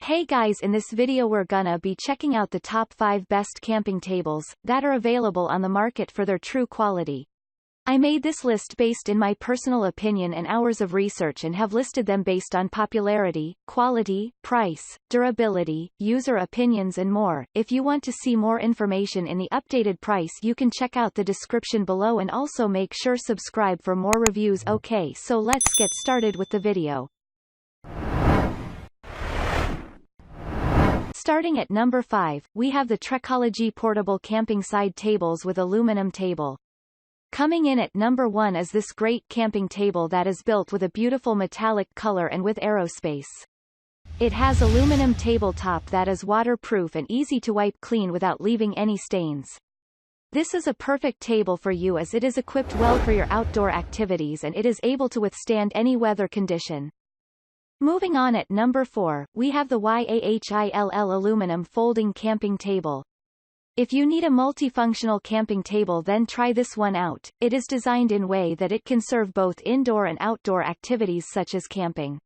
Hey guys, in this video we're gonna be checking out the top 5 best camping tables that are available on the market for their true quality. I made this list based in my personal opinion and hours of research and have listed them based on popularity, quality, price, durability, user opinions and more. If you want to see more information in the updated price you can check out the description below and also make sure subscribe for more reviews. Okay, so let's get started with the video. Starting at number 5, we have the Trekology portable camping side tables with aluminum table. Coming in at number 1 is this great camping table that is built with a beautiful metallic color and with aerospace. It has aluminum tabletop that is waterproof and easy to wipe clean without leaving any stains. This is a perfect table for you as it is equipped well for your outdoor activities and it is able to withstand any weather condition. Moving on at number 4, we have the YAHILL aluminum folding camping table. If you need a multifunctional camping table then try this one out. It is designed in a way that it can serve both indoor and outdoor activities such as camping.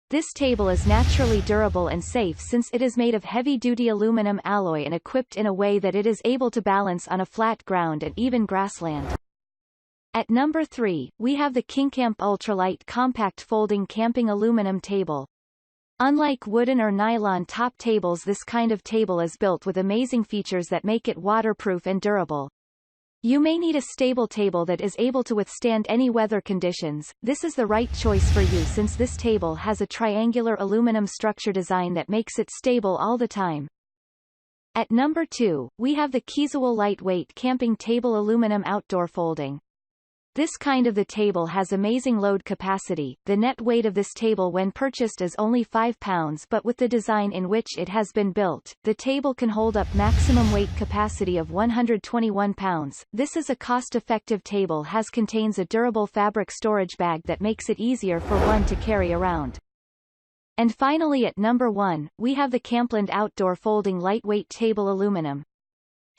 This table is naturally durable and safe since it is made of heavy-duty aluminum alloy and equipped in a way that it is able to balance on a flat ground and even grassland. At number 3, we have the KingCamp ultralight compact folding camping aluminum table. Unlike wooden or nylon top tables, this kind of table is built with amazing features that make it waterproof and durable. You may need a stable table that is able to withstand any weather conditions. This is the right choice for you since this table has a triangular aluminum structure design that makes it stable all the time. At number 2, we have the Qisiwell lightweight camping table aluminum outdoor folding. This kind of the table has amazing load capacity. The net weight of this table when purchased is only 5 pounds, but with the design in which it has been built, the table can hold up maximum weight capacity of 121 pounds. This is a cost-effective table has contains a durable fabric storage bag that makes it easier for one to carry around. And finally at number 1, we have the CampLand outdoor folding lightweight table aluminum.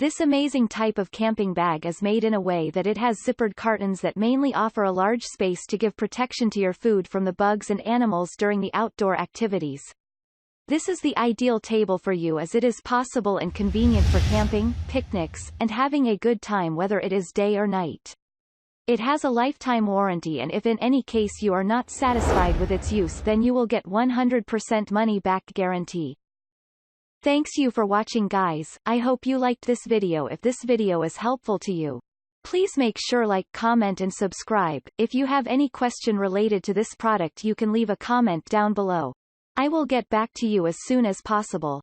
This amazing type of camping bag is made in a way that it has zippered cartons that mainly offer a large space to give protection to your food from the bugs and animals during the outdoor activities. This is the ideal table for you as it is possible and convenient for camping, picnics, and having a good time whether it is day or night. It has a lifetime warranty and if in any case you are not satisfied with its use then you will get 100% money back guarantee. Thanks you for watching guys. I hope you liked this video. If this video is helpful to you, please make sure like, comment and subscribe. If you have any question related to this product you can leave a comment down below. I will get back to you as soon as possible.